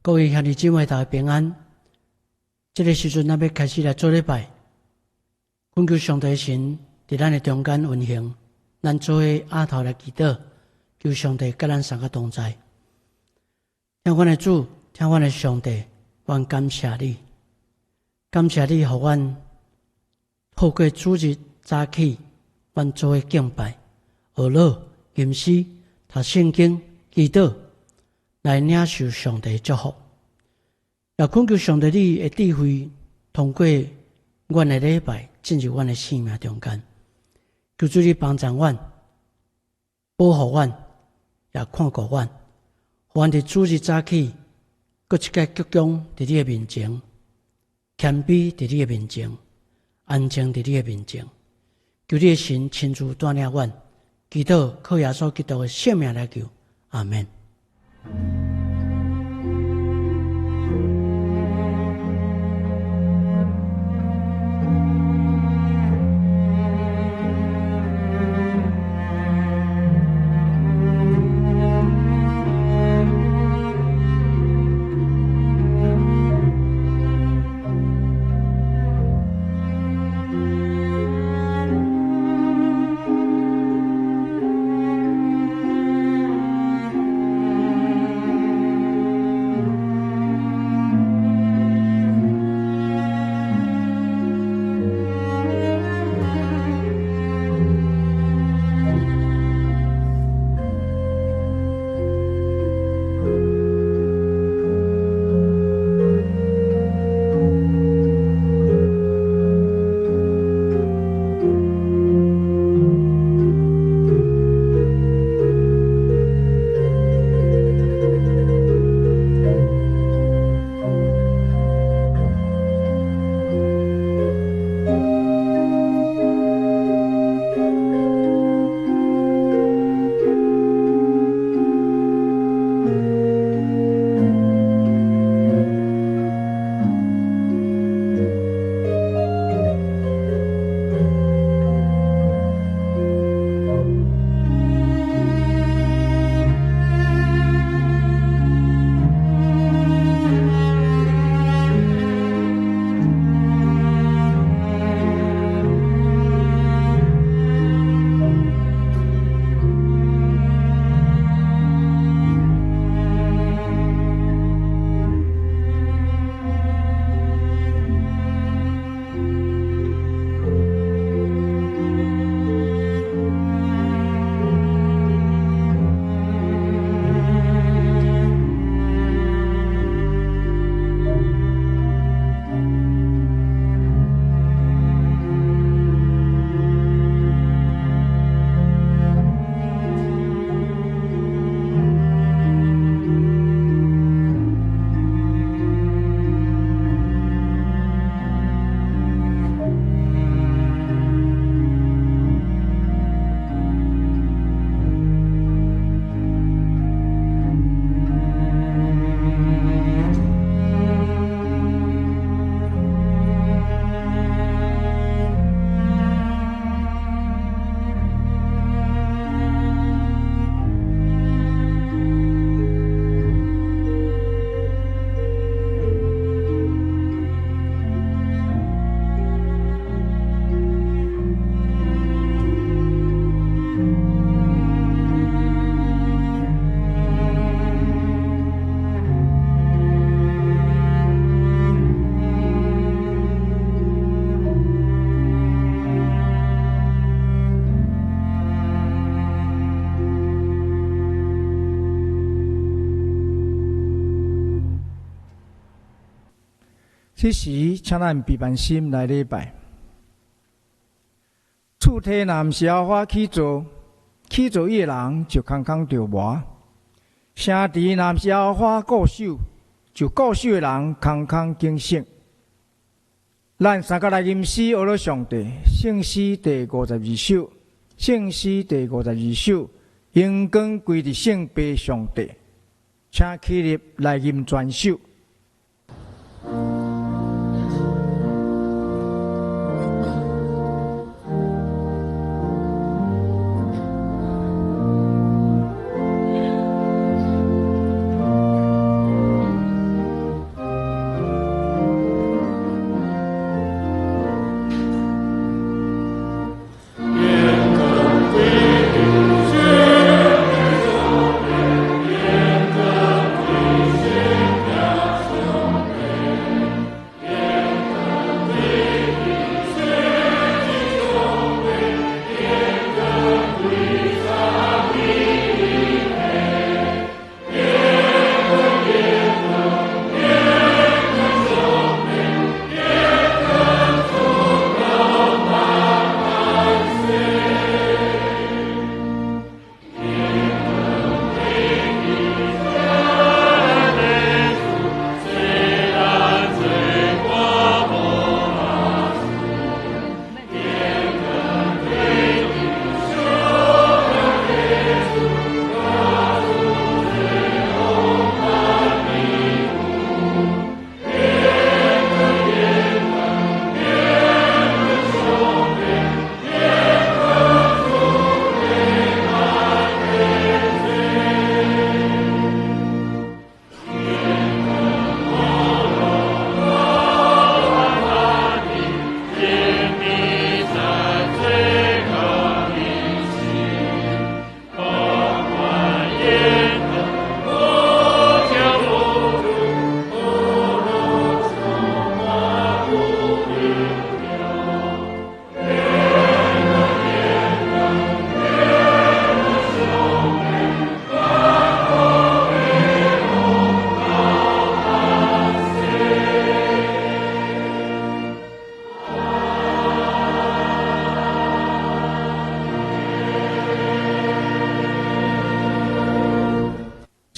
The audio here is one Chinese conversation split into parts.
各位兄弟姊妹，大家平安。这个时阵，咱要开始来做礼拜，恳求上帝神在咱的中间运行，咱做伙压头来祈祷，求上帝甲咱三个同在。听阮的主，听阮的上帝，阮感谢你，感谢你，互阮透过主日早起，阮做伙敬拜、学乐、吟诗、读圣经、祈祷，来领受上帝的祝福。也恳求上帝你的智慧，通过阮的礼拜进入阮的生命中间。求主你帮助阮，保护阮，也看顾阮。互阮伫主日早起，搁一个鞠躬伫你的面前，谦卑伫你的面前，安静伫你的面前。求你的神亲自带领阮，祈祷靠耶稣基督的圣名来求，阿们。此时，请咱闭眼心来礼拜。厝体南小花起做，起做伊的人就空空着磨；城池南小花固守，就固守的人空空警醒。咱三个来吟诗学了上帝，圣诗第52首，圣诗第52首，荣光归伫圣父上帝，请起立来吟全首。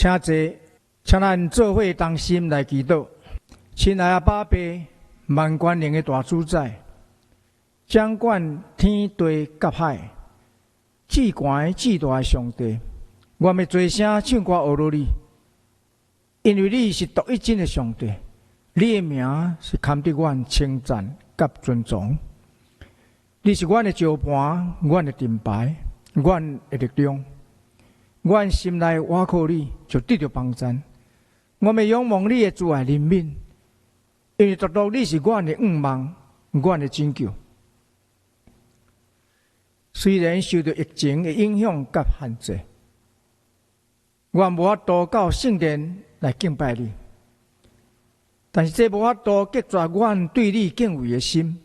请坐，请咱做伙同心来祈祷。亲爱的爸爸，万权能的大主宰，掌管天地甲海，至高至大的上帝，我们做声唱歌学落你，因为你是独一真的上帝，你的名是堪得阮称赞甲尊崇。你是阮的招盘，阮的盾牌，阮的力量。阮心内倚靠你，就得到帮助。我们仰望你的慈爱怜悯，因为独独你是阮的仰望，阮的拯救。虽然受到疫情的影响甲限制，阮无法度到圣殿来敬拜你，但是这无法度隔绝阮对你敬畏的心。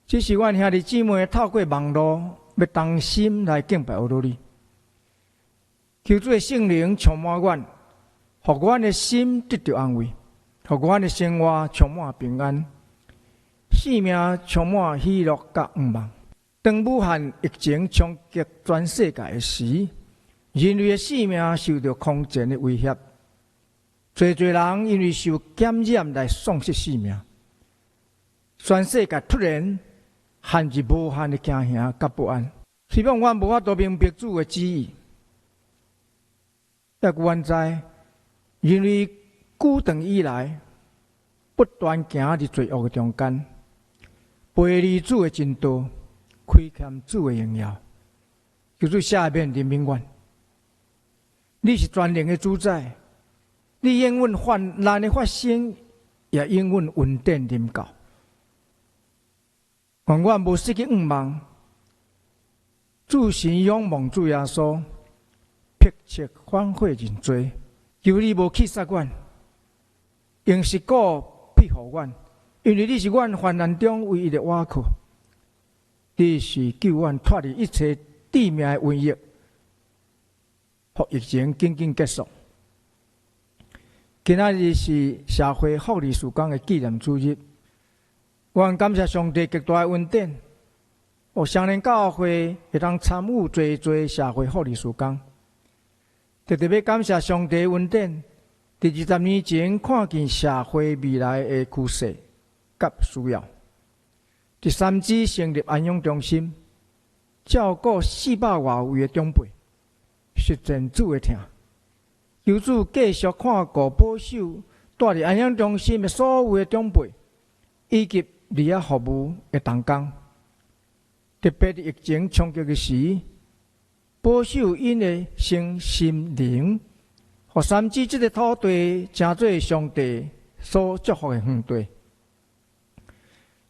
只是阮兄弟姊妹透过网络，要同心来敬拜你。求主的圣灵充满阮，互阮的心得到安慰，互阮的生活充满平安，生命充满喜乐甲盼望。当武汉疫情冲击全世界的时，人类的生命受到空前的威胁，侪人因为受感染来丧失性命。全世界突然陷入无限的惊吓甲不安。希望阮无法度明白主的旨意。也阮知，人类久长以来不断行伫罪恶的中间，背离主的真道，亏欠主的荣耀。求主赦免人民愿。你是全能的主宰，你永远患难的发生，也永远稳定临到。愿阮无失去仰望，主神仰望主耶稣。迫切反悔认罪，求你无弃杀阮，用实果庇护阮，因为你是阮患难中唯一的倚靠。你是救阮脱离一切致命的瘟疫，互疫情紧紧结束。今仔日是社会福利事工的纪念主日，愿感谢上帝极大的恩典，互双年教会会当参与侪社会福利事工。特别要感谢上帝恩典，伫20年前看见社会未来的趋势甲需要，第3支成立安养中心，照顾400多位的长辈，实践主的疼。求主继续看顾保守住伫安养中心的所有的长辈，以及离遐服务的同工。特别伫疫情冲击的时，保守因的身心灵，互3支这个土地成做上帝所祝福的园地。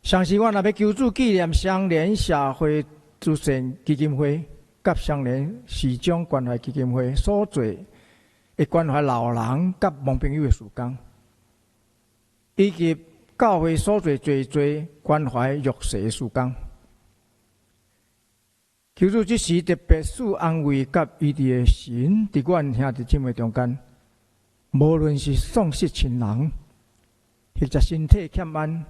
上时我若要求主纪念双联社会慈善基金会，甲双联市长关怀基金会所做的关怀老人甲盲朋友的事工，以及教会所做侪关怀弱势的事工。求主这时特别赐安慰甲医治的神，伫阮兄弟姊妹中间，无论是丧失亲人，或者身体欠安、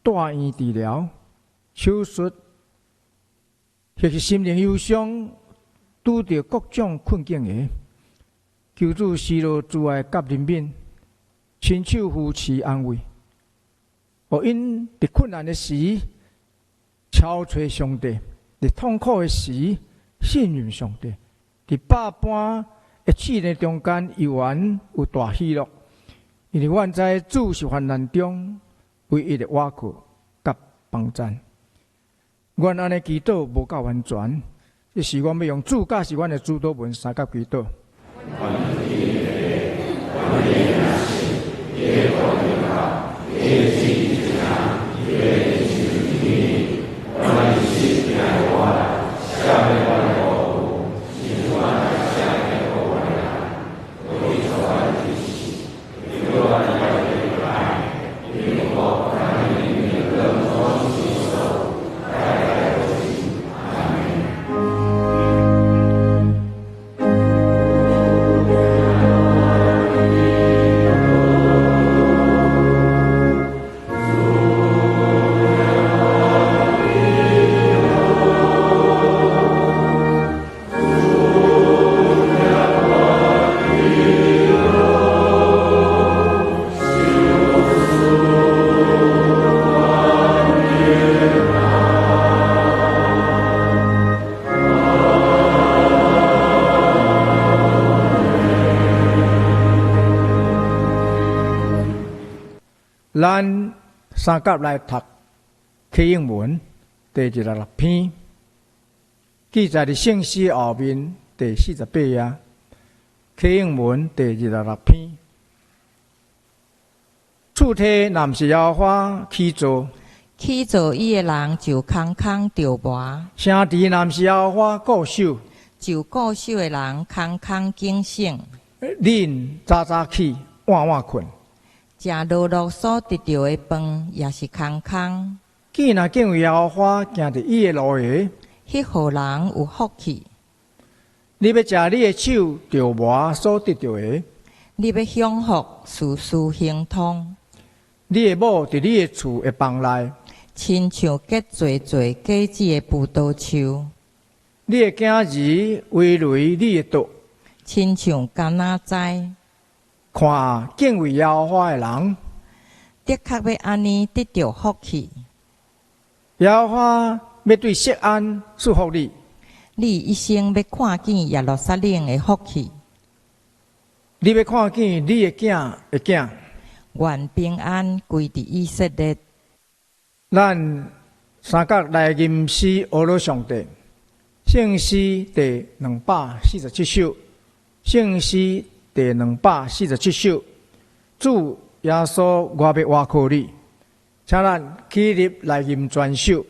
住院治疗、手术，或是心灵忧伤，拄着各种困境的，求主施落慈爱甲怜悯，亲手扶持安慰，互因伫困难的时超找上帝。伫痛苦的时，信任上帝；伫百般的试炼中间，依然有大喜乐。因为阮知主是患难中唯一的倚靠甲帮助。阮安尼祈祷无够完全，这是阮要用主教是阮的主祷文三甲祈祷。咱三甲来读启应文第26篇，记载伫圣诗后面第48页。启应文第26篇，厝体若毋是耶和华起造，起造伊的人就空空着磨；城池若毋是耶和华固守，就固守的人空空警醒。恁早早起，晚晚困。食落落所得到的饭也是空空。既若敬畏耶和华，行伫伊的路下，迄户人有福气。你要食你的手着磨所得到的，你要享福，事事亨通。你的某伫你的厝的房内，亲像结侪侪果子的葡萄树。你的囝儿围围你的桌，亲像橄榄栽。看敬畏耶和华的人，的确要安尼得到福气。耶和华要对锡安祝福你。你一生要看见耶路撒冷的福气，你要看见你的囝的囝，愿平安归伫以色列。咱三角来吟诗阿罗上帝，圣诗第247首，圣诗第247首，主耶稣，我要倚靠你，请咱起立来吟全首。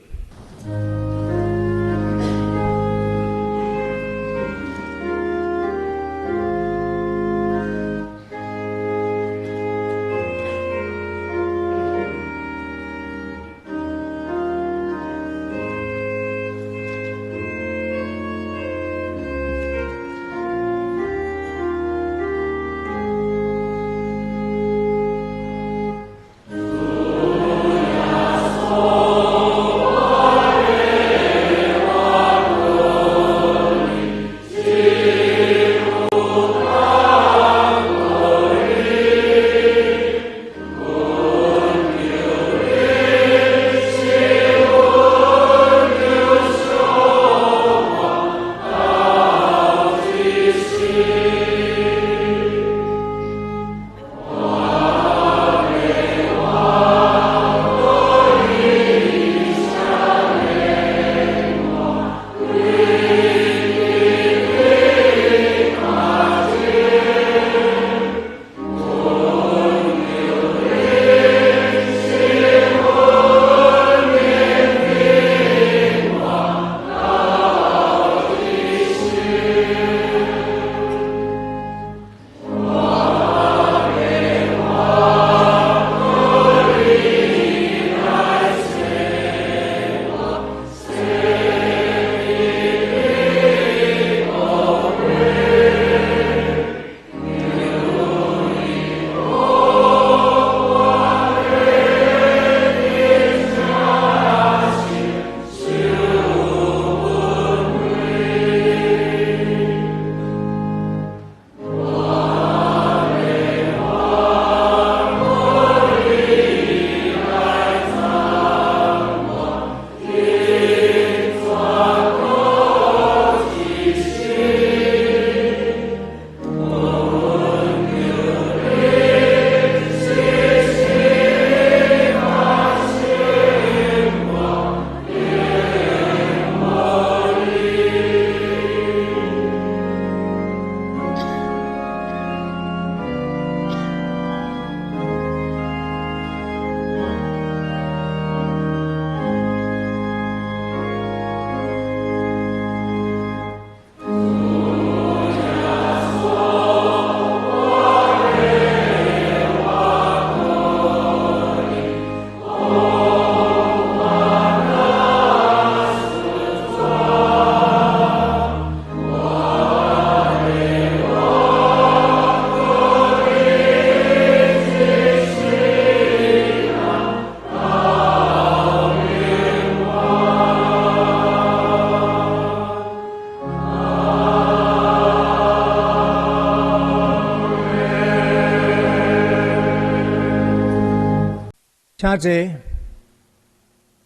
请坐。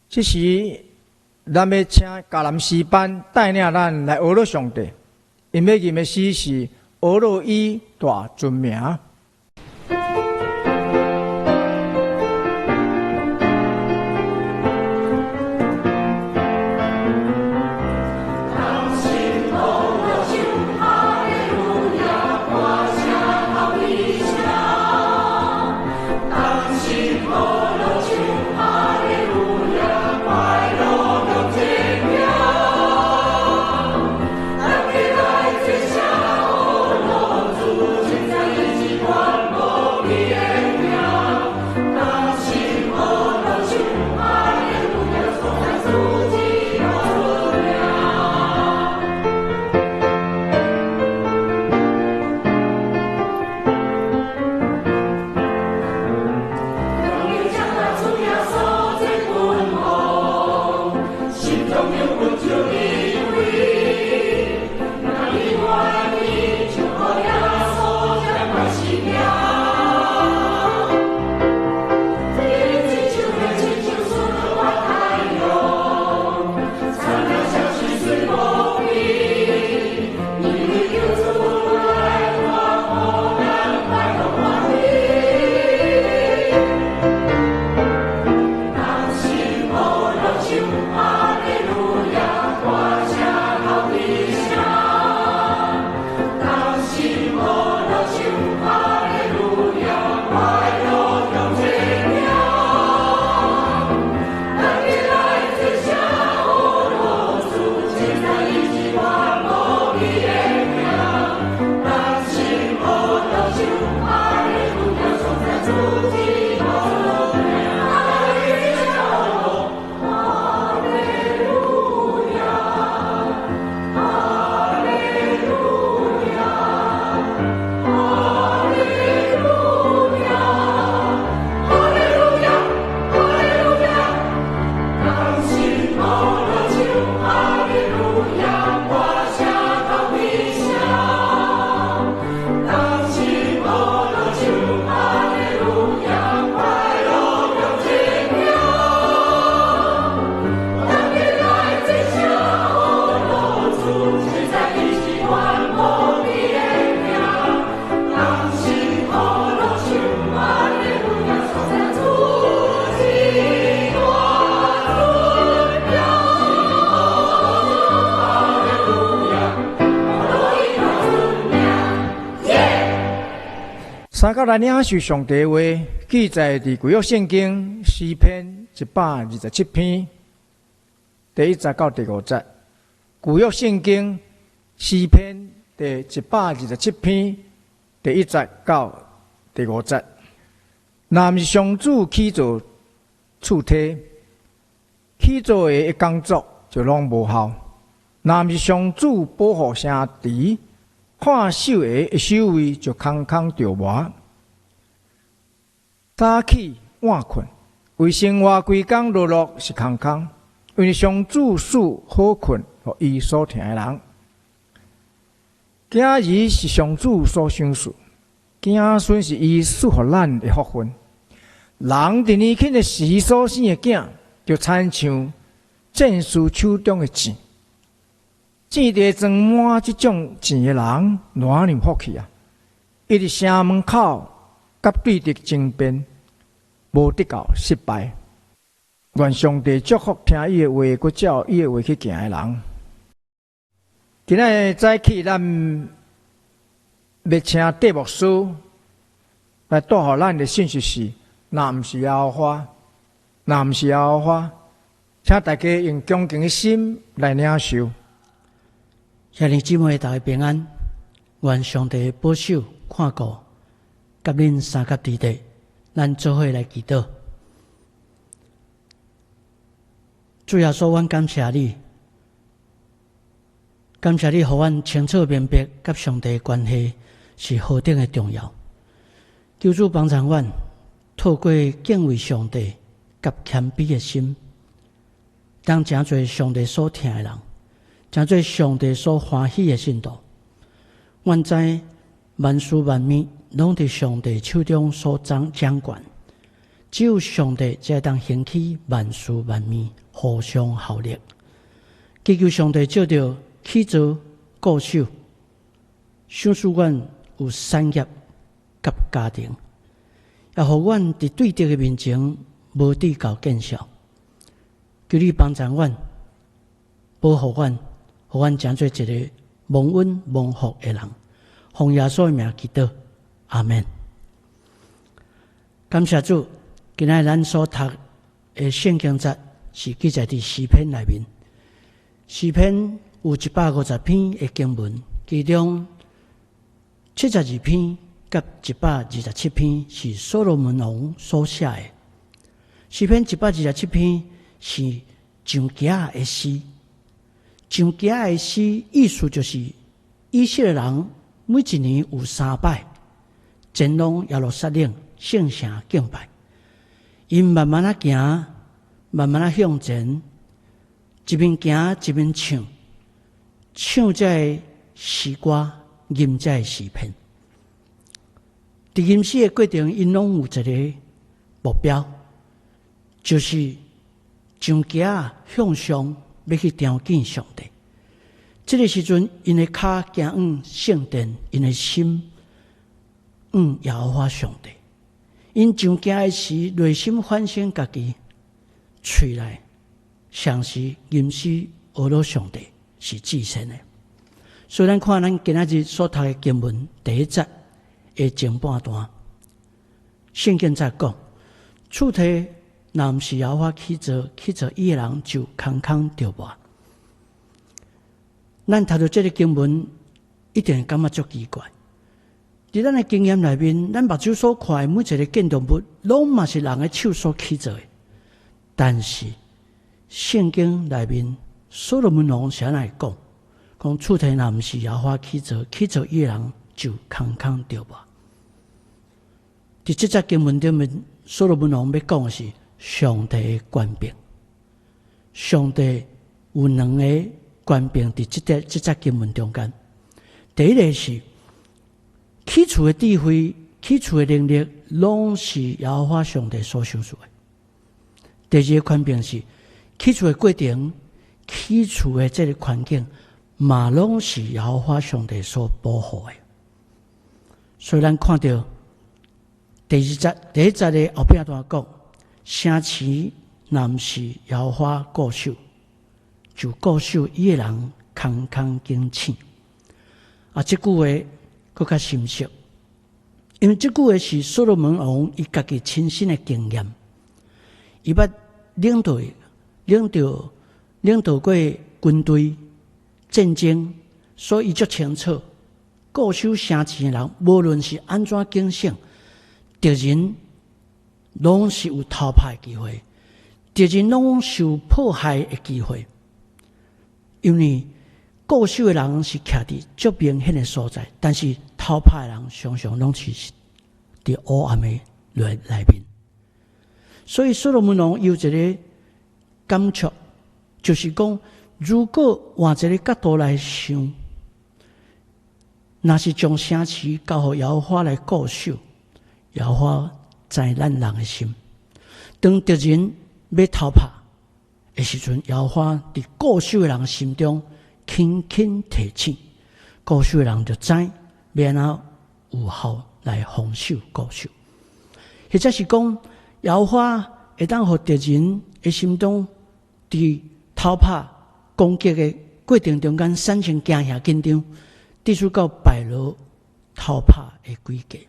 这时，咱要请迦南诗班带领咱来学乐上帝，因要吟的诗是学乐以大尊名。三角来领受上帝话，记载伫旧约圣经诗篇127篇第1节到第5节。旧约圣经诗篇第127篇第1节到第5节。若毋是上主起造厝体，起造的一工作就拢无效；若毋是上主保护城池，看守的一守卫就空空着磨。早起晚困，为生活规工落落是空空，因为上主赐好困予伊所听的人。囝儿是上主所赏赐，子孙是伊赐予咱的福分。人伫年轻的时所生的囝，就亲像战士手中的钱。钱地装满这种钱的人，哪能福气啊！伊伫城门口甲对敌争辩，无得到失败。愿上帝祝福听伊的话，佮照伊的话去行的人。今仔早起，咱要请戴牧师来带予咱的信息是：若毋是耶和华，若毋是耶和华，请大家用恭敬的心来领受。兄弟姊妹，大家平安。愿上帝保守看顾，甲恁三甲地地，咱做伙来祈祷。主耶稣，阮感谢你，感谢你，互阮清楚明白，甲上帝的关系是何等的重要。求主帮助阮，透过敬畏上帝甲谦卑的心，当真做上帝所听的人。真做上帝所欢喜的信徒，阮知万事万物拢伫上帝手中所掌管，只有上帝才当兴起万事万物互相效力。祈求上帝照着起造固守，赏赐阮有产业甲家庭，也互阮伫对敌的面前无底高见效。求你帮助阮，保护阮。互阮成做一个蒙恩蒙福的人，奉耶稣的名祈祷，阿门。感谢主，今仔咱所读的圣经节是记载伫诗篇内面。诗篇有150篇的经文，其中72篇甲127篇是所罗门王所写的。诗篇127篇是上行的诗。上行的诗意思就是，以色列人每一年有3摆前往耶路撒冷圣城敬拜，因慢慢行，慢慢向前，一边行一边唱，唱这诗歌，吟这诗篇。伫吟诗的过程，因拢有一个目标，就是上行向上。要去朝见上帝，这个时阵，因的脚行往圣殿，因的心往耶和华上帝。因上行的时，内心反省家己，喙内常时吟诗学罗上帝是至善的。所以咱看咱今仔日所读的经文第1节的前半段，圣经在讲，厝体若毋是耶和华起造伊的人，就空空着磨。咱读到这个经文，一定感觉足奇怪。伫咱的经验内面，咱目睭所看的每一个建筑物，拢嘛是人的手所起造的。但是圣经内面，所罗门王是安尼讲，讲厝体若毋是耶和华起造伊的人，就空空着磨。伫这节经文里面，所罗门王要讲的是上帝的权柄。上帝有2个权柄伫这节经文中间。第一个是起厝的智慧、起厝的能力，拢是耶和华上帝所赏赐的。第二个权柄是起厝的过程、起厝的这个环境，嘛拢是耶和华上帝所保护的。所以咱看到第一节的后边段讲，城市若毋是耶和华固守，就固守伊的人空空经醒。这句话更较深刻，因为这句话是所罗门王伊家己亲身的经验，伊捌领导过军队战争，所以伊足清楚固守城市的人，无论是安怎警醒，敌人拢是有逃跑的机会，敌人拢受迫害的机会，因为固守的人是徛伫足明显的所在，但是逃跑的人常常拢是伫黑暗的内面。所以所罗门王有一个感触，就是讲，如果换一个角度来想，若是将城市交予耶和华来固守，耶和华知咱人的心。当敌人要逃跑的时阵，耶和华伫固守的人心中轻轻提醒，固守的人就知要安怎有效来防守固守。或者是讲，耶和华会当互敌人的心中伫逃跑攻击的过程中间产生惊吓紧张，直至到败落逃跑的规矩。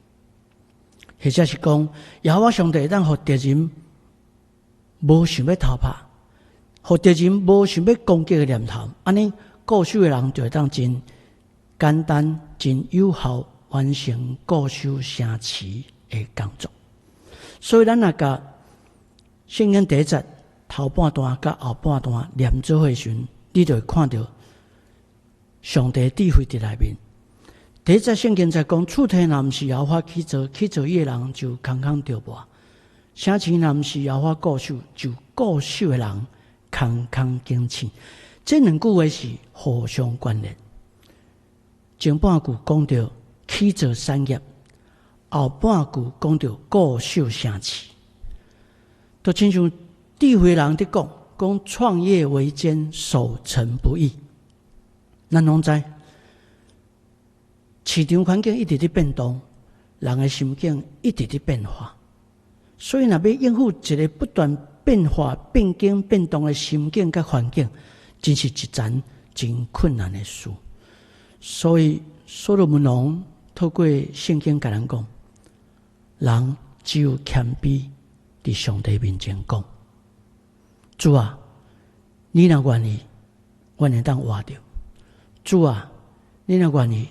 或者是讲，耶和华上帝会当互敌人无想要逃跑，互敌人无想要攻击的念头，安尼固守的人就会当真简单、真有效完成固守城市的工作。所以咱若甲圣经第一节头半段甲后半段连做伙时，你就会看到上帝智慧伫内面。第一节圣经在讲，厝体若毋是耶和华起造，起造伊的人就空空着磨；城市若毋是耶和华固守，就固守的人空空警醒。这两句话是互相关联。前半句讲到起造产业，后半句讲到固守城市，都亲像智慧人伫讲创业维艰，守成不易。咱拢知，市场环境一直伫变动，人的心境一直伫变化，所以若要应付一个不断变化、变更、变动的心境甲环境，真是一件真困难的事。所以所罗门王透过圣经甲咱讲，人只有谦卑伫上帝面前讲：主啊，你若愿意，我会当活着；主啊，你若愿意，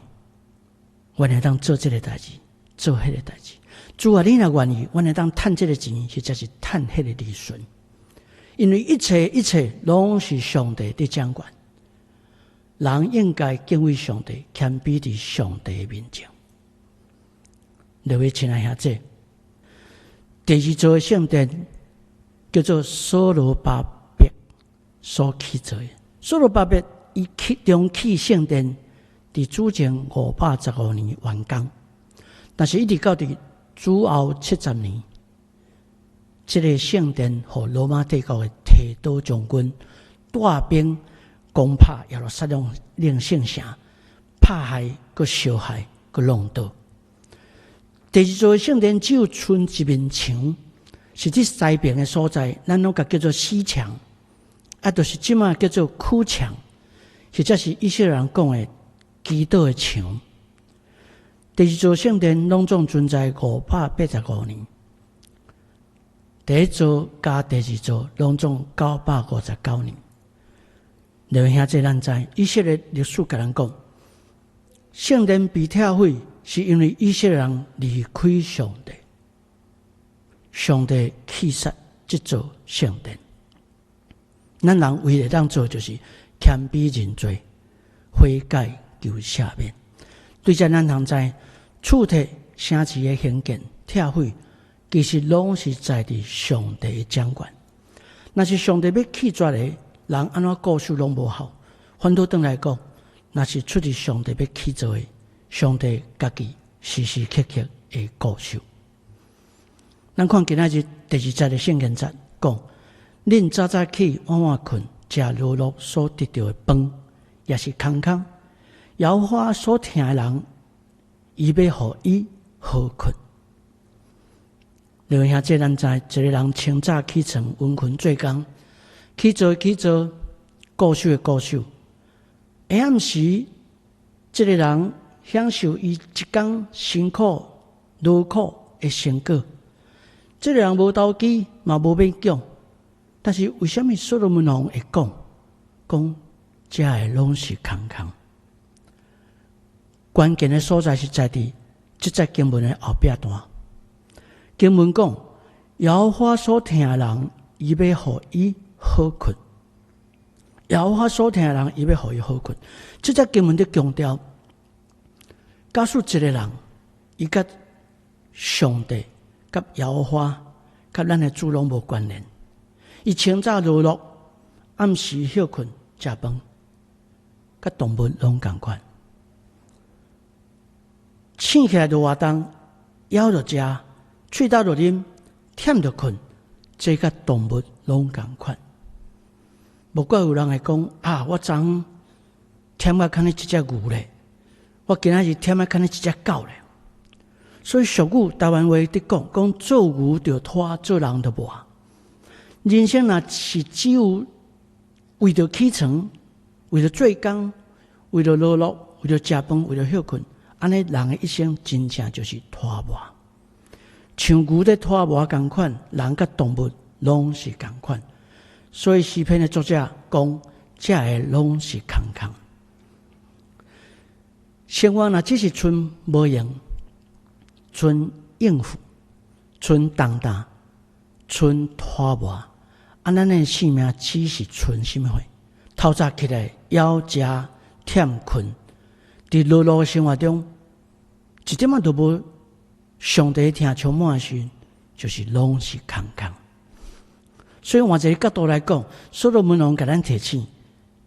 我会当做这个代志，做迄个代志；主啊，你若愿意，我会当趁这个钱，或者是趁迄个利润。因为一切拢是上帝伫掌管，人应该敬畏上帝，谦卑伫上帝面前。各位亲爱兄弟，第二座的圣殿叫做所罗巴伯所起造的。所罗巴伯伊重启圣殿，伫主前515年完工，但是一直到伫主后70年，这个圣殿互罗马帝国的提多将军带兵攻破耶路撒冷令圣城，迫害、佮烧害、佮弄倒。第二座圣殿只有剩一面墙，是伫西边的所在，咱拢甲叫做西墙，就是即马叫做苦墙，或者是以色列人讲的基督的墙。第二座圣殿拢总存在585年，第一座加第二座拢总959年。各位兄弟，咱知以色列历史甲咱讲，圣殿被拆毁，是因为以色列人离开上帝，上帝弃杀这座圣殿。咱人唯一当做就是谦卑认罪，悔改求赦免。对这咱通知，厝体城市的兴建拆毁，其实拢是在伫上帝的掌管。若是上帝要弃绝的，人安怎固守拢无效。反倒转来讲，若是出自上帝要起造的，上帝家己时时刻刻会固守。咱看今仔日第2节的圣经节讲，恁早早起晚晚困，食落落所得到的饭，也是空空。耶和华所听的人，伊要互伊好困。另外兄弟，咱知一个人清早起床，温困做工，起做，固守的固守。下暗时，这个人享受伊一天辛苦劳苦的成果。这个人无投机，嘛无勉强，但是为什么所罗门王会讲这个拢是空空？关键的所在是在伫这节经文的后壁段。经文讲，耶和华所听的人，伊要互伊好困。耶和华所听的人，伊要互伊好困。这节经文的强调，假使一个人，伊甲上帝、甲耶和华、甲咱的主拢无关联，伊清早落落，暗时休困食饭，甲动物拢同款。醒起来就活动，枵就食，喙斗就啉，忝就困，这甲动物拢同款。无怪有人会讲我昨昏忝啊，看你一只牛咧，我今仔日忝啊，看你一只狗咧。所以俗语台湾话伫讲做牛就拖，做人就磨。人生若是只有为着起床，为着做工，为着劳碌，为着食饭，为着休困，安尼人的一生真正就是拖磨。像牛在拖磨同款，人甲动物拢是同款。所以诗篇的作者讲，这个拢是空空。生活若只是剩无用，剩应付，剩重担，剩拖磨，咱的性命只是剩什么货？透早起来枵食忝困，伫劳碌的生活中，一点仔都无上帝听充满的时，就是拢是空空。所以换一个角度来讲，所罗门王甲咱提醒，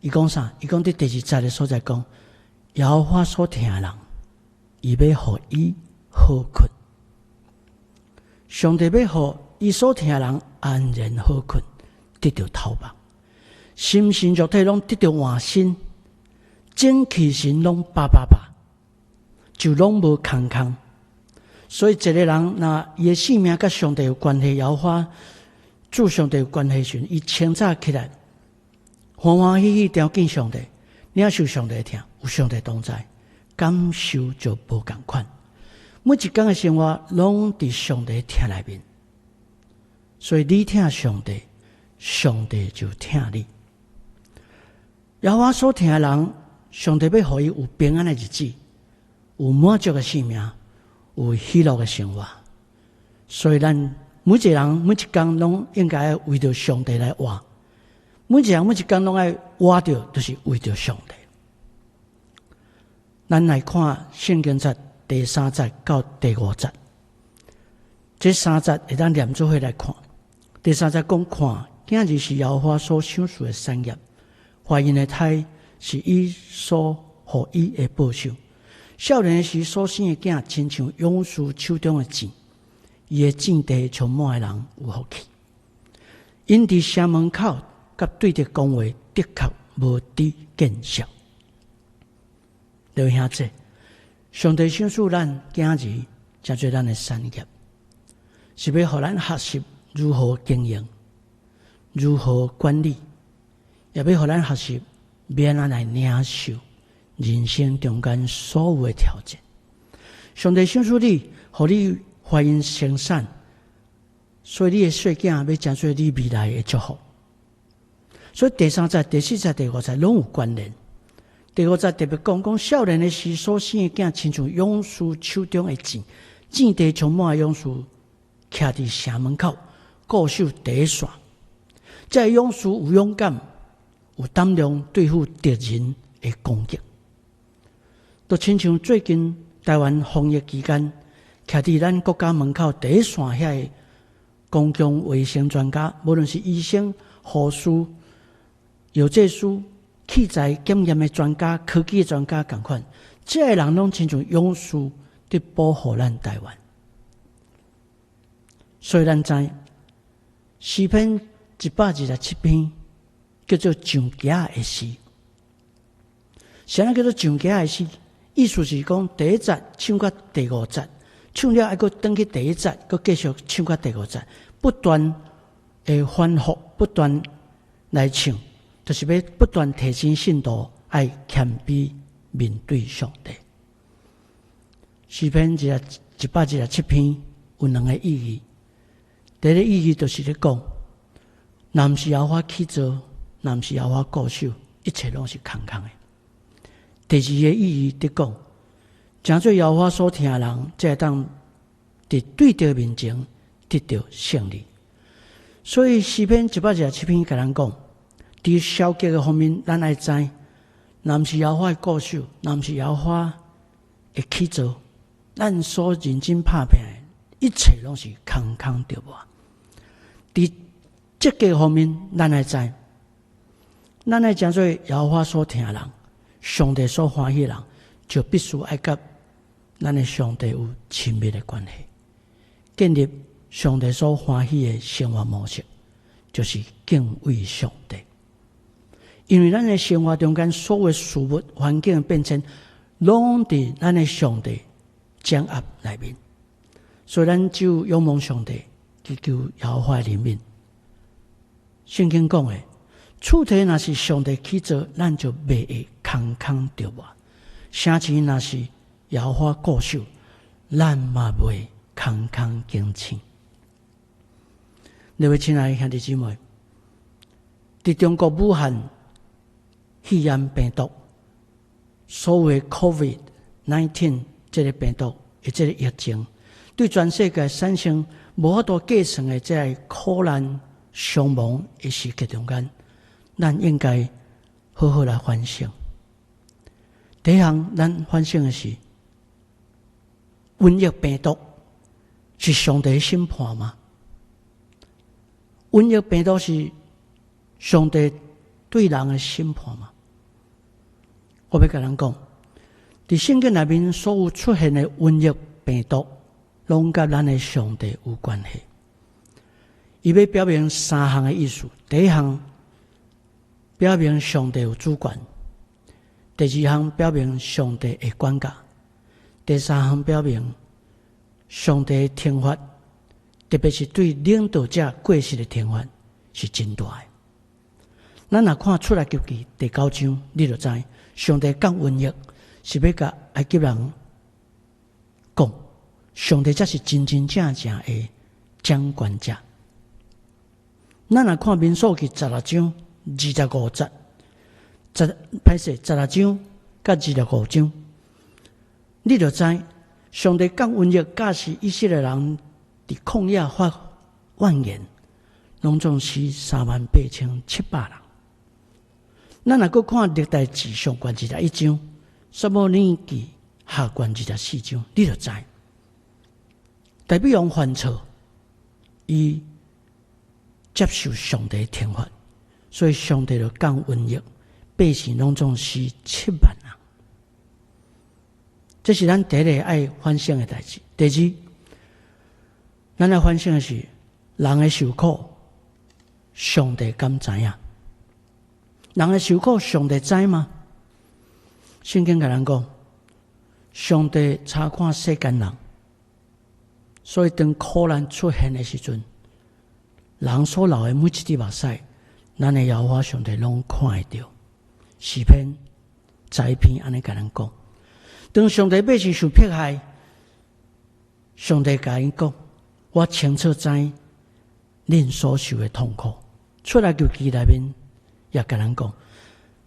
伊讲啥？伊讲伫第二节的所在讲，耶和华所听的人，伊要互伊好困。上帝要互伊所听的人安然好困，得到透梦，心神肉体拢得到换新，精气神拢饱，就拢无空空。所以一个人若伊的性命甲上帝有关系，耶和华主上帝有关系时，伊清早起来，欢欢喜喜朝见上帝，领受上帝的听，有上帝同在，感受就无同款。每一天的生活拢伫上帝听内面，所以你听上帝，上帝就听你。耶和华所听的人，上帝要互伊有平安的日子，有满足的性命，有喜乐的生活。所以咱每一个人每一天拢应该为着上帝来活，每一人每一天拢爱活着，就是为着上帝。咱来看圣经节第3节到第5节，这3节会当连做伙来看。第3节讲看，今日是耶和华所赏赐的产业，怀孕的胎是伊所予伊的报酬。少年时所生的囝，亲像勇士手中的钱。伊的境地充满的人有福气，因伫城门口甲对着讲话，的确无敌见效。各位兄弟，上帝赏赐咱今日真做咱的产业，是要互咱学习如何经营、如何管理，也要互咱学习免安来领受人生中间所有的条件。上帝赏赐你，互你怀孕生产，所以你的细囝要真做你未来的祝福。所以第3节、第4节、第5节拢有关联。第5节特别讲少年的时所生的囝，亲像勇士手中的钱，战地充满的勇士，徛伫城门口，固守第一线。这勇士有勇敢，有胆量对付敌人的攻击，都亲像最近台湾防疫期间，徛伫咱国家门口第一线遐的公共卫生专家，无论是医生、护士、药剂师、器材检验的专家、科技的专家同款，这些人拢亲像勇士伫保护咱台湾。所以咱知诗篇127篇叫做上架的诗。啥叫做上架的诗？意思是讲第1节唱到第5节。唱了，还佫转去第1节，佫继续唱到第5节，不断的反复，不断来唱，就是要不断提升信徒，爱谦卑面对上帝。诗篇127 127篇有2个意义。第一个意义就是咧讲，若毋是耶和华起造，若毋是耶和华固守，一切拢是空空的。第二个意义伫讲，诚做耶和华所听的人，才会当伫对着面前得到胜利。所以诗篇127篇甲咱讲，伫消极的方面，咱爱知，若毋是耶和华的固守，若毋是耶和华的起造，咱所认真打拼的一切拢是空空着无。伫积极方面，咱爱知，咱爱诚做耶和华所听的人，上帝所欢喜的人，就必须爱甲咱的上帝有亲密的关系，建立上帝所欢喜的生活模式，就是敬畏上帝。因为咱的生活中间所有事物环境的变迁，拢伫咱的上帝掌握内面，所以咱只有仰望上帝，祈求耶和华的怜悯。圣经讲的，厝体若是上帝起造，咱就袂会空空着无；城市若是耶和华固守，咱嘛袂空空经青。各位亲爱的兄弟姊妹，伫中国武汉肺炎病毒，所谓 COVID-19 这个病毒的这个疫情，对全世界产生无法度计算的这个苦难伤亡的时刻中间，咱应该好好来反省。第一项，咱反省的是，瘟疫病毒是上帝的审判吗？瘟疫病毒是上帝对人的审判吗？我要甲咱讲，伫圣经内面所有出现的瘟疫病毒，拢甲咱的上帝有关系。伊要表明3项的意思：第一项，表明上帝有主权；第二项，表明上帝会管教；第三项，表明上帝的天罚，特别是对领导者过失的天罚是真大的。咱若看出埃及记第9章，你就知上帝降瘟疫是要甲埃及人讲，上帝才是真真正正的掌权者。咱若看民数记16章25节，16章甲25章，你就知上帝降瘟疫，假使以色列人伫旷野发怨言，拢总死38700人。咱若搁看历代志上卷21章，撒母耳记下卷24章，你就知代表王犯错，伊接受上帝的天罚，所以上帝就降瘟疫，百姓拢总死7万人。这是咱第一个爱反省的代志。第二，咱爱反省的是人的受苦，上帝敢知影？人的受苦，上帝知吗？圣经甲咱讲，上帝查看世间人，所以当苦难出现的时阵，人所流的每一滴目屎，咱的耶和华上帝拢看会到。诗篇11篇安尼甲咱讲，当上帝百姓受迫害，上帝甲因讲，我清楚知恁所受的痛苦。出来就记内面也甲咱讲，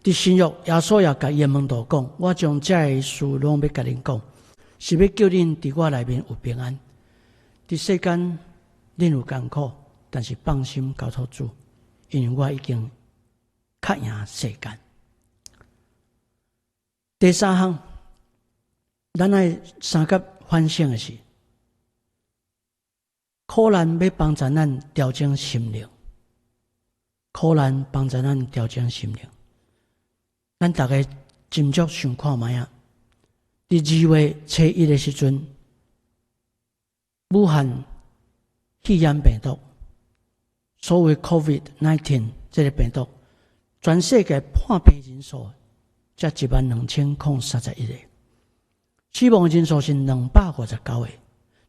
伫新约耶稣也甲伊门徒讲，我将这些事拢要甲恁讲，是要叫恁伫我内面有平安。伫世间恁有艰苦，但是放心交托主，因为我已经较赢世间。第三项，咱爱三甲反省的是，苦难要帮助咱调整心灵，苦难帮助咱调整心灵。咱大家斟酌想看卖啊！伫2月初1的时阵，武汉肺炎病毒，所谓 COVID-19 这个病毒，全世界判病人数才12031个，死亡人数是259个，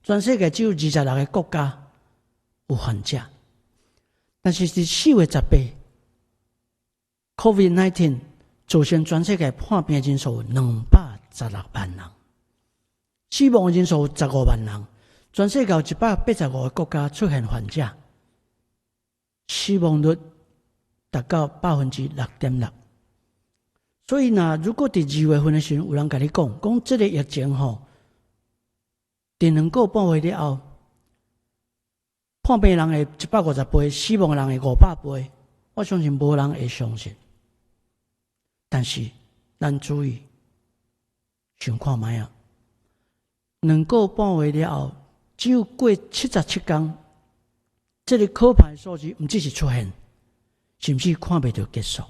全世界只有26个国家有患者。但是伫4月18 ，COVID-19 造成全世界判病人数216万人，死亡的人数有15万人，全世界有185个国家出现患者，死亡率达到6.6%。所以呢，如果伫2月份的时候，有人甲你讲这个疫情伫2个半月了后，判病人的150倍，死亡人的500倍，我相信无人会相信。但是咱注意，想看卖啊，2个半月了后，只有过77天，这个可怕的数字毋只是出现，甚至看袂到结束。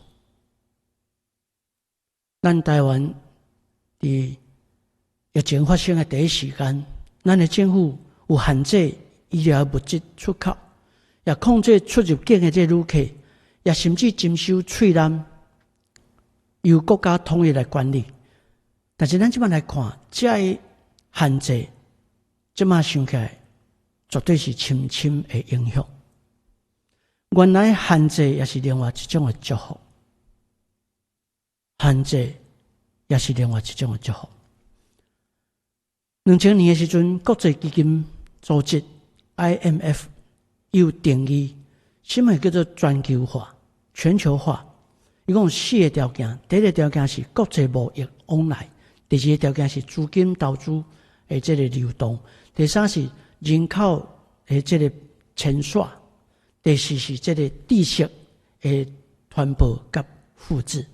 咱台湾伫疫情发生的第一时间，咱的政府有限制医疗物质出口，也控制出入境的这旅客，也甚至征收税单，由国家统一来管理。但是咱即摆来看，这个限制，即摆想起来，绝对是深深的影响。原来限制也是另外一种的祝福。限制也是另外一种的祝福。2000年的时阵，国际基金组织 IMF 有定义什么叫做全球化、全球化。伊讲有4个条件，第一个条件是国际贸易往来，第二个条件是资金投资的这个流动，第三是人口的这个迁徙，第四是这个知识的传播甲复制。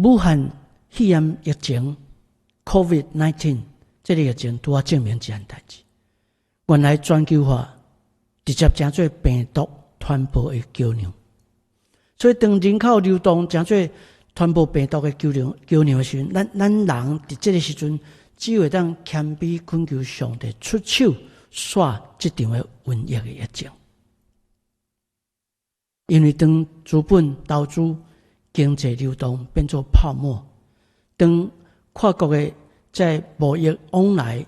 武汉肺炎疫情 COVID-19 这个疫情拄啊证明一件代志，原来全球化直接成做病毒传播的桥梁。所以当人口流动成做传播病毒的桥梁的时候，咱人伫这个时阵只会当谦卑恳求上帝出手煞这场的瘟疫的疫情。因为当资本投资经济流动变作泡沫，当跨国的在贸易往来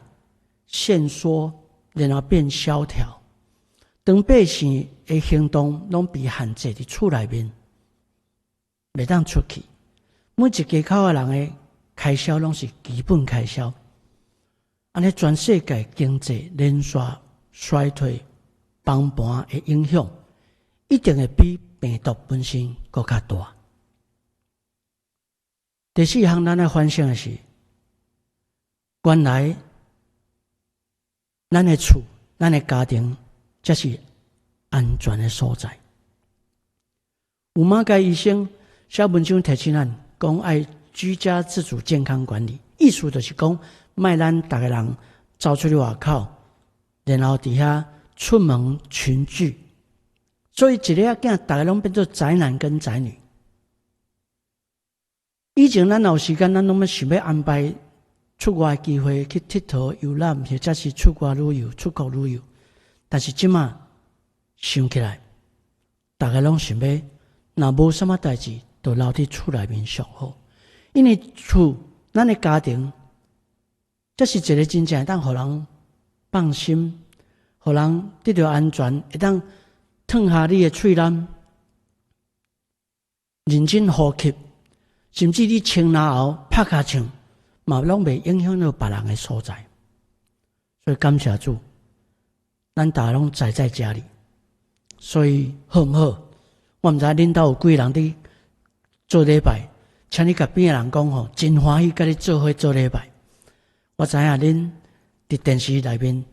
限缩，然后变萧条，当百姓的行动拢被限制伫厝内面，袂当出去，每一家口的人的开销拢是基本开销，安尼全世界经济连续衰退崩盘的影响，一定会比病毒本身更加大。第四项咱来反省的是，原来咱的厝、咱的家庭才是安全的所在。有马街医生写文章提醒咱，讲爱居家自主健康管理，意思就是讲，卖咱逐个人走出去外口，然后伫遐出门群聚，所以一个仔囝逐个拢变做宅男跟宅女。以前咱有时间，咱拢要想要安排出外机会去佚佗游览，或者是出国旅游、出国旅游。但是即马想起来，大家拢想要，若无什么代志，就留伫厝内面上好。因为厝，咱的家庭，这是一个真正会当互人放心，互人得到安全，会当褪下你的喙蓝，认真呼吸。甚至你穿然后拍卡唱，嘛拢袂影响到别人的所在。所以感谢主，咱大家拢宅在家里，所以好唔好？我毋知恁兜有几人伫做礼拜，请你甲边的人讲吼，真欢喜甲你做伙做礼拜。我知影恁伫电视内面，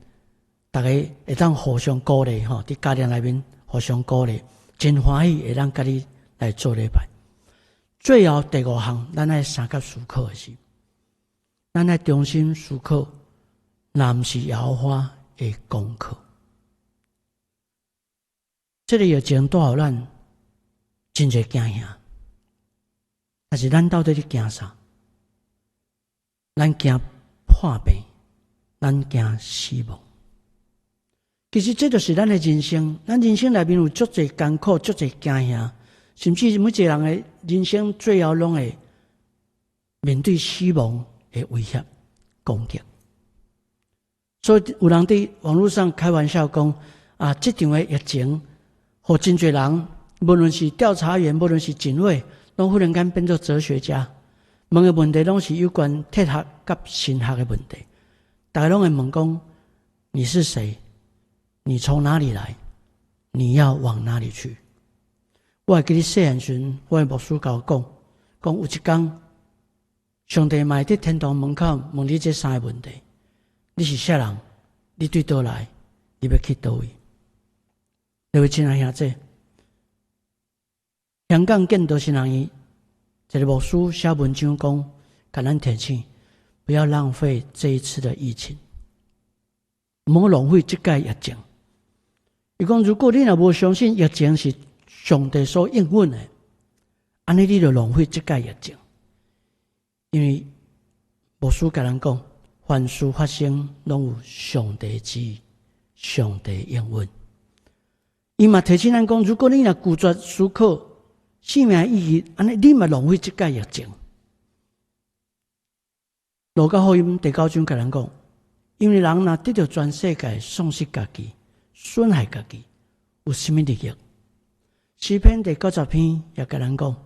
大家会当互相鼓励吼，伫家庭内面互相鼓励，真欢喜会当甲你来做礼拜。最后第5项，咱爱三角思考的是，咱爱重新思考，若毋是耶和华的功课。这个疫情带互咱真侪惊吓，但是咱到底咧惊啥？咱惊破病，咱惊死亡。其实这就是咱的人生，咱人生内面有足侪艰苦，足侪惊吓。甚至每一个人的人生最后拢会面对死亡的威胁攻击，所以有人在网络上开玩笑讲啊，这场的疫情，互真侪人，无论是调查员，无论是警卫，拢忽然间变做哲学家，问的问题拢是有关哲学甲神学的问题。大家拢会问讲：你是谁？你从哪里来？你要往哪里去？我会记得细汉时，我的牧师甲我讲有一天，上帝嘛会伫天堂门口问你这三个问题：你是啥人？你对倒来？你要去倒位？各位亲爱兄弟，香港建道新人医一个牧师写文章讲，甲咱提醒不要浪费这一次的疫情，莫浪费这届疫情。伊讲，如果你若无相信疫情是上帝所应允的，安尼你就浪费这届疫情。因为牧师甲咱讲，凡事发生拢有上帝旨意，上帝应允。伊嘛提醒咱讲，如果你若拒绝思考生命意义，安尼你嘛浪费这届疫情。路加福音第9章甲咱讲，因为人若得到全世界，丧失家己，损害家己，有什么利益？诗篇第90篇也甲咱讲，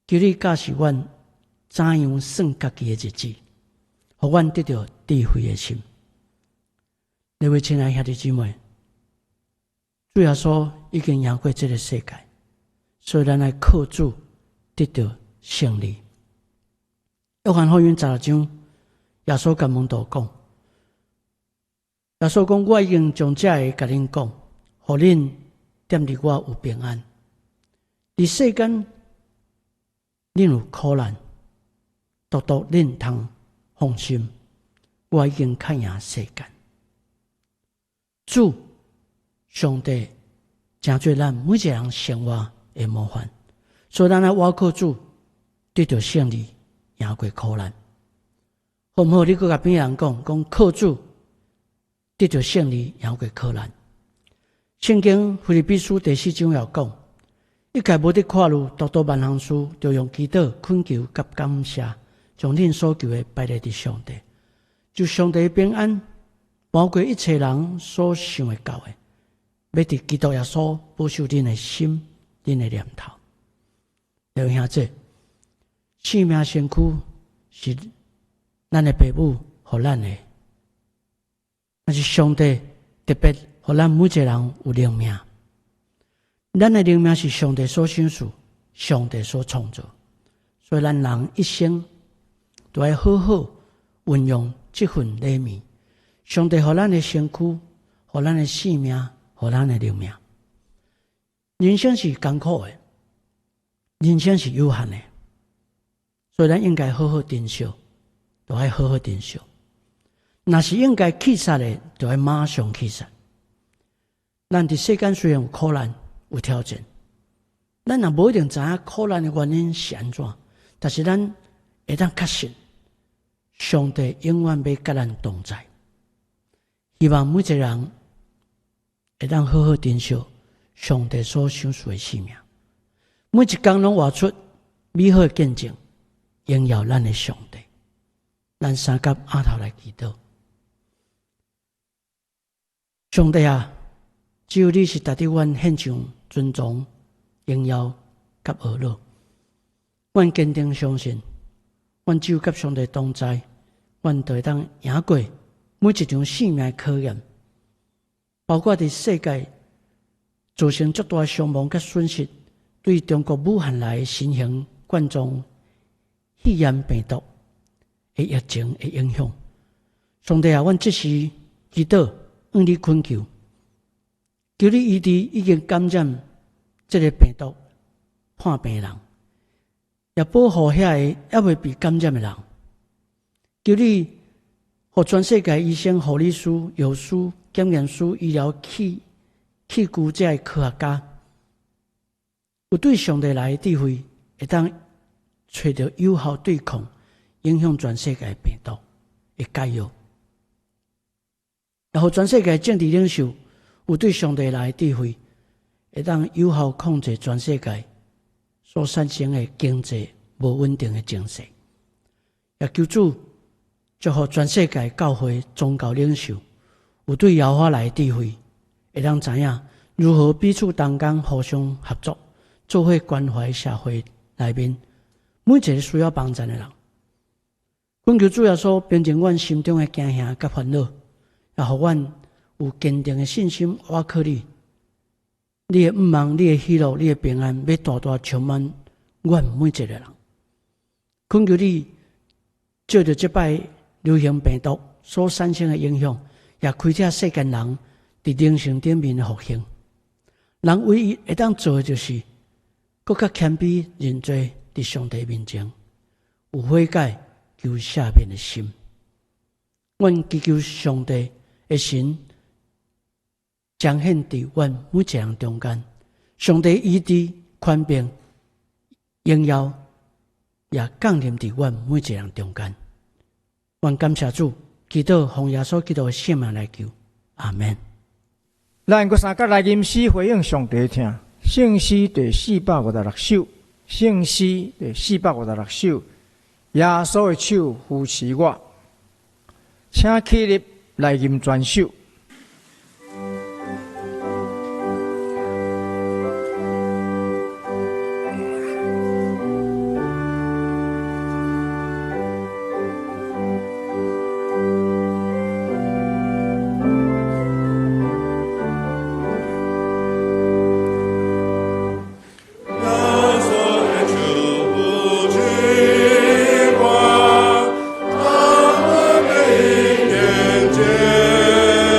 求你教示阮怎样算家己的日子，互阮得到智慧的心。各位亲爱兄弟姊妹，主耶稣已经赢过这个世界，所以咱来靠主得到胜利。约翰福音16章，耶稣甲门徒讲，耶稣讲：我已经将这个甲恁讲，互恁踮伫我有平安。伫世间，恁有苦难，独独恁通放心，我已经较赢世间。主上帝真做咱每一个人生活的模范，所以咱来倚靠主，得到胜利，赢过苦难。好唔好？你搁甲边人讲靠主得到胜利，赢过苦难。圣经腓立比书第4章也讲，一概无得看路，独独万行事，就用祈祷、恳求甲感谢，将恁所求的摆在伫上帝，就上帝的平安，包括一切人所想会到的，要伫基督耶稣保守恁的心、恁的念头。各位兄弟，生命身躯是咱的父母予咱的，那是上帝特别予咱每一个人有灵命。咱的灵命是上帝所赏赐，上帝所创造，所以咱人一生都要好好运用这份礼物。上帝予咱的身躯，予咱的性命，予咱的灵命。人生是艰苦的，人生是有限的，所以咱应该好好珍惜，都要好好珍惜。若是应该弃杀的，就要马上弃杀。咱伫世间虽然有苦难、有挑战，咱也无一定知影苦难的原因是安怎，但是咱会当确信，上帝永远要甲咱同在。希望每一个人会当好好珍惜上帝所赏赐的生命，每一天拢活出美好的见证，荣耀咱的上帝。咱三甲阿头来祈祷。上帝啊，只有你是值得阮献上尊重、荣耀甲学乐。阮坚定相信，阮只有甲上帝同在，阮就会当赢过每一场生命的考验，包括伫世界造成极大的伤亡甲损失，对中国武汉来新型冠状肺炎病毒的疫情的影响。上帝啊，阮即时祈祷，向你恳求，求你医治已经感染这个病毒患病人，也保护遐个还未被感染的人。求你互全世界医生、护理师、药师、检验师、医疗器具这些科学家，有对上帝来的智慧，会当找到有效对抗影响全世界的病毒的解药。然后全世界政治领袖有对上帝来的智慧，会当有效控制全世界所产生的经济无稳定的情势。也求主祝福全世界教会宗教领袖有对耶和华来的智慧，会当知影如何彼此同工互相合作，做伙关怀社会内面每一个需要帮助的人。恳求主耶稣平静阮心中的惊吓甲烦恼，也互阮有坚定的信心，倚靠你。你的毋望，你的喜乐，你的平安，要大大充满阮每一个人。恳求你，借着这摆流行病毒所产生的影响，也开启世间人伫灵性顶面的复兴。人唯一会当做的就是，更较谦卑认罪，伫上帝面前有悔改、求赦免的心。阮祈求上帝的神彰显伫阮每一个人中间，上帝医治、宽病、荣耀也降临伫阮每一个人中间。愿感谢主，祈祷奉耶稣基督的圣名来求，阿门。咱搁三角来吟诗回应上帝听，圣诗第456首，圣诗第456首，耶稣的手扶持我，请起立来吟全首。天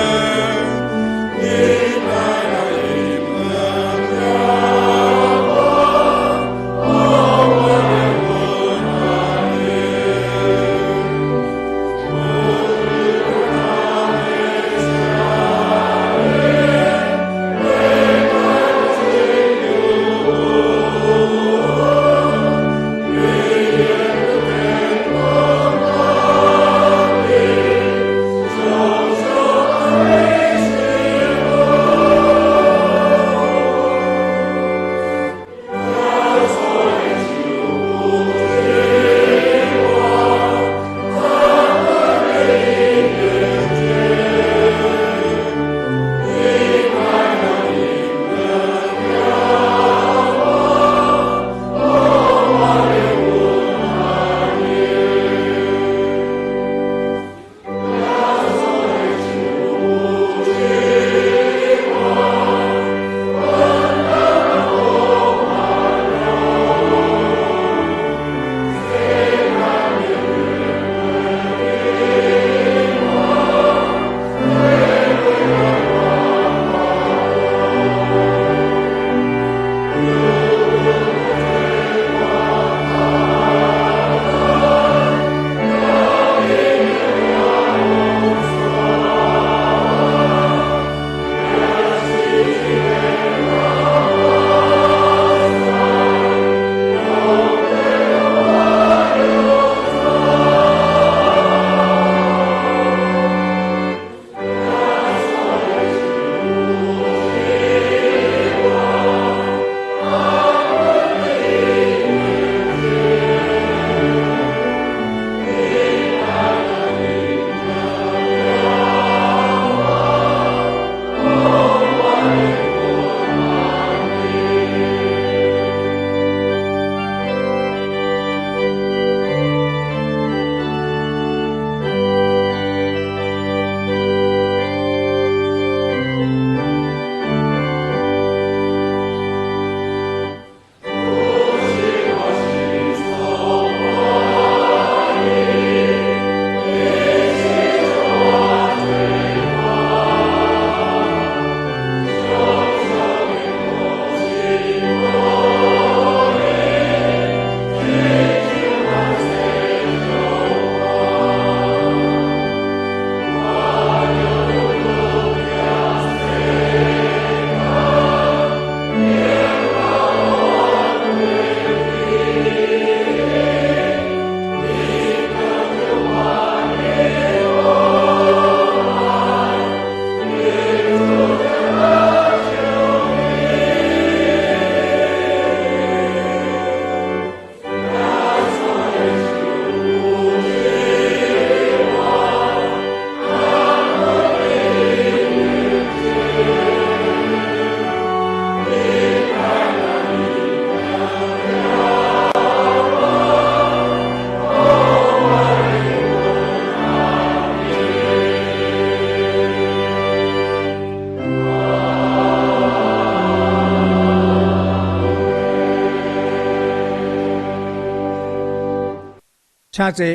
请坐，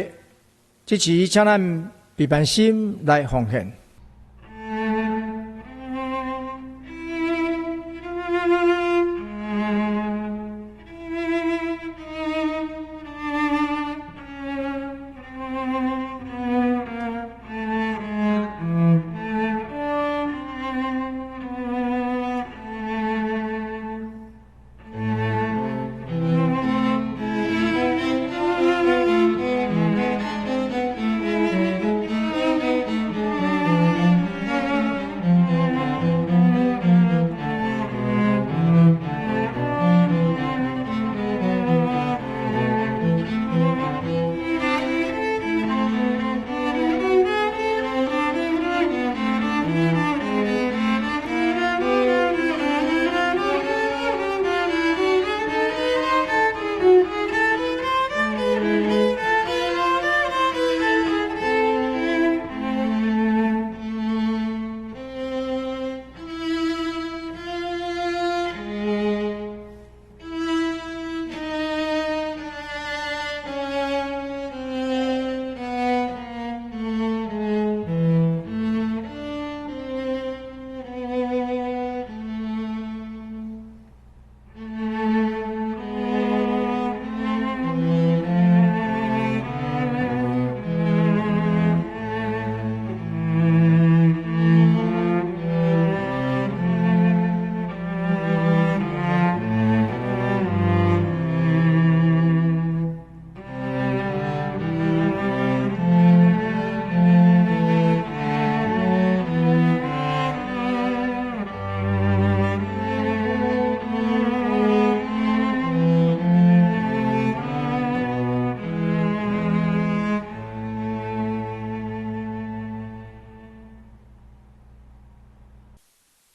即时请咱备办心来奉献。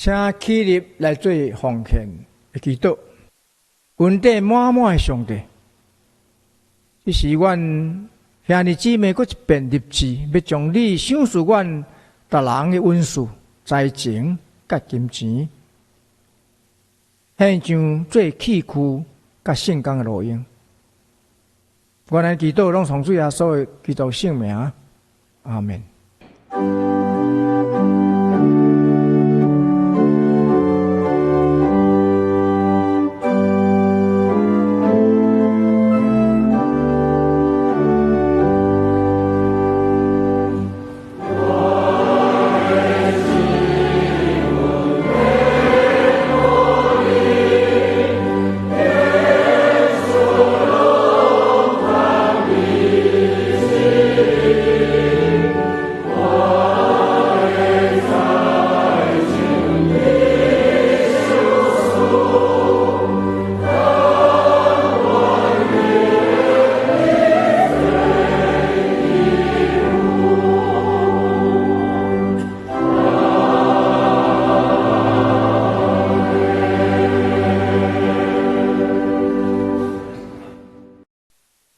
请起立来做奉献的祈祷。恩典满满的上帝，这是阮兄弟姊妹，搁一遍立志，要将你赏赐阮逐人的恩赐、财情、甲金钱，献上做器具、甲圣工的路用。阮的祈祷拢从主耶稣的基督圣名，阿门。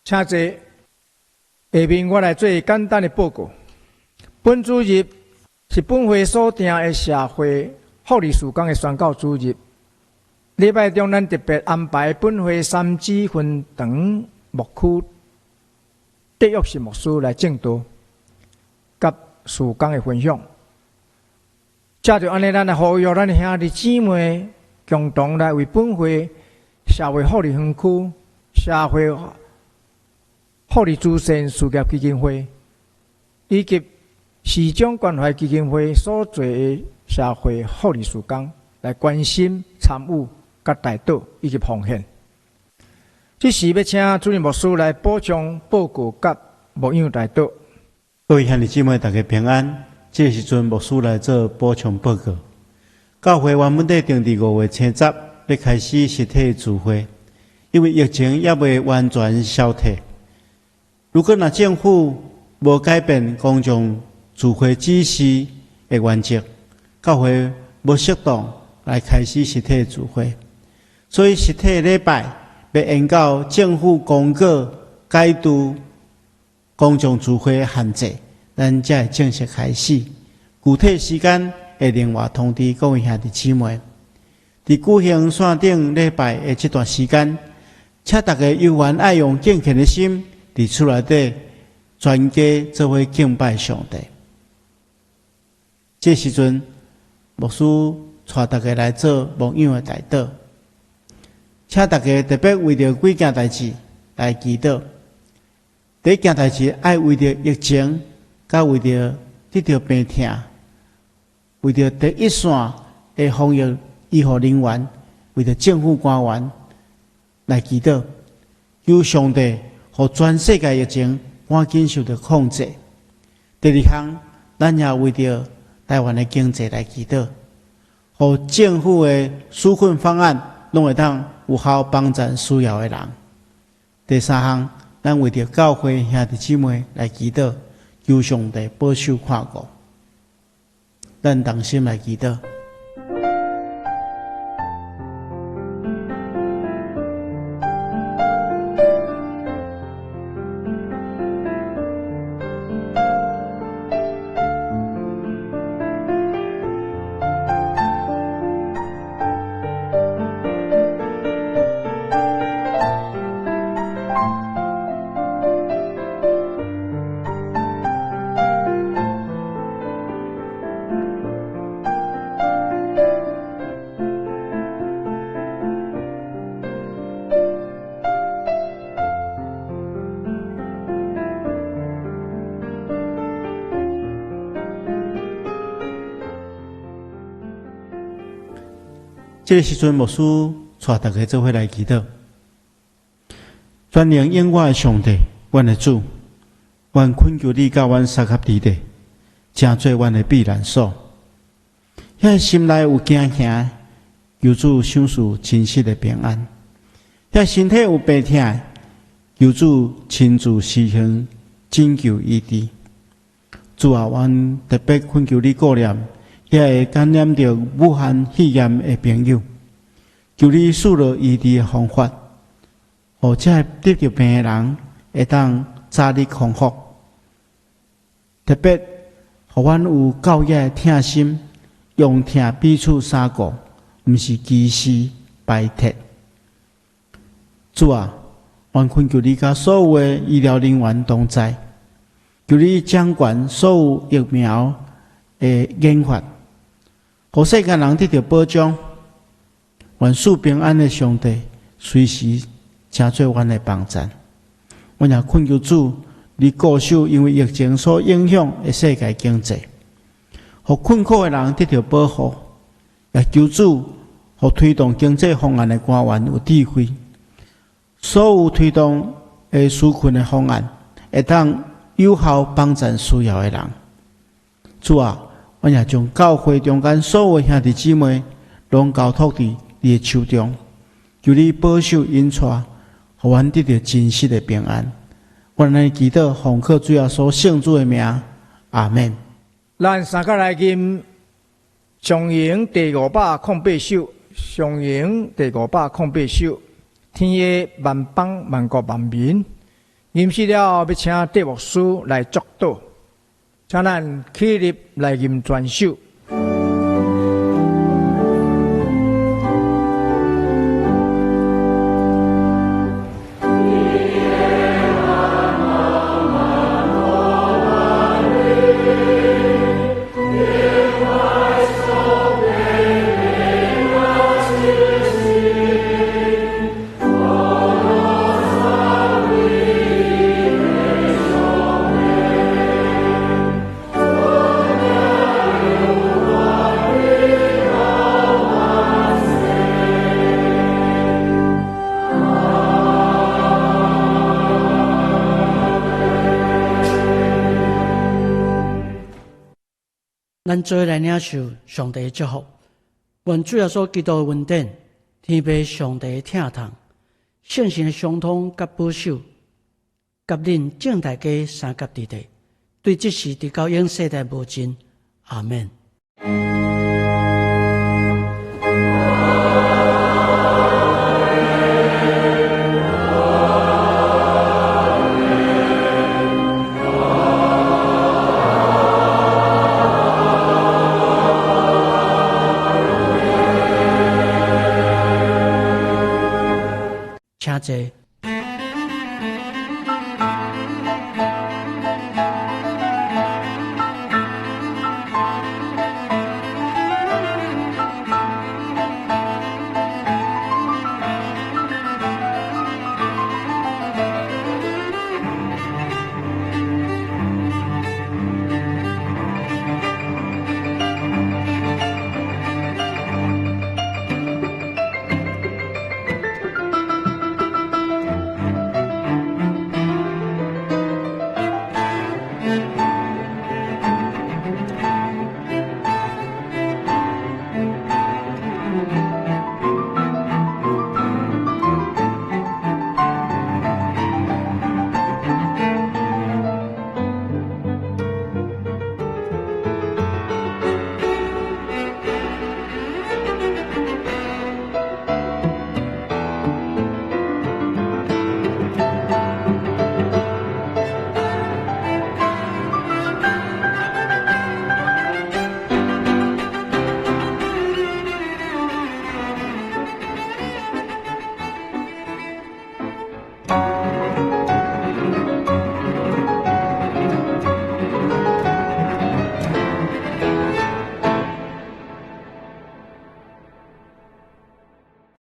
请坐，下面我来做简单的报告。本主日是本会所定的社会福利事工的宣告主日。礼拜中，咱特别安排本会三支分堂牧区德约士牧师来证道，甲事工的分享。借着安尼，咱来呼吁咱的兄弟姊妹共同来为本会社会福利分区、社会福利慈善事业基金会以及市长关怀基金会所做的社会福利事工来关心、参与、甲代祷以及奉献。这时要请主任牧师来补充报告甲牧养代祷。各位兄弟姊妹，大家平安。这时阵牧师来做补充报告。教会原本定伫5月初10要开始实体聚会，因为疫情也未完全消退。如果政府无改变公众聚会指示的原则，教会无适当来开始实体聚会，所以实体礼拜要沿到政府公告解除公众聚会限制，咱才会正式开始。具体时间会另外通知各位兄弟姊妹。伫举行线顶礼拜的这段时间，请大家犹原爱用敬虔的心，伫厝内底全家做伙敬拜上帝。这时阵，牧师带大家来做牧养的代祷，请大家特别为着几件代志来祈祷。第一件代志，爱为着疫情，甲为着得到病痛，为着第一线的防疫医护人员，为着政府官员来祈祷，求上帝互全世界疫情赶紧受到控制。第二项，咱也为着台湾的经济来祈祷，互政府的纾困方案拢会当有效帮助需要的人。第三项，咱为着教会兄弟姊妹来祈祷，求上帝保守看顾。咱同心来祈祷。这个时阵，牧师带大家做伙来祈祷，全能永远的上帝，阮的主，阮恳求你甲阮三合之地，成做阮的避难所。遐心内有惊吓，求主享受真实的平安；遐身体有病痛，求主亲自施行拯救医治。主啊，阮特别恳求你顾念遐会感染着武汉肺炎的朋友，求你赐落医治的方法，或者得着病的人会当早日康复。特别，互阮有教育的疼心，用疼彼此相顾，毋是歧视排斥。主啊，阮恳求你甲所有的医疗人员同在，求你掌管所有疫苗的研发。互世间人得到保障，愿赐平安的上帝随时成做阮的帮助。阮也恳求主，你固守因为疫情所影响的世界经济，互困苦的人得到保护，也求主，互推动经济方案的官员有智慧，所有推动的纾困的方案会当有效帮助需要的人。主啊，阮也将教会中间所有兄弟姊妹，拢交托伫你的手中，求你保守引带，互阮得到真实的平安。阮来祈祷，奉靠主耶稣圣主的名，阿门。咱三个来吟上营第508首，上营第508首，天野万邦万国万民。吟诗了后，要请戴牧师来作祷。请咱起立来吟全首。咱做来领受上帝的祝福，愿主耶稣基督的恩典、天父上帝的疼痛、圣神的相通甲保守，甲恁正大家三甲之地，对即时直到永世代无尽。阿门。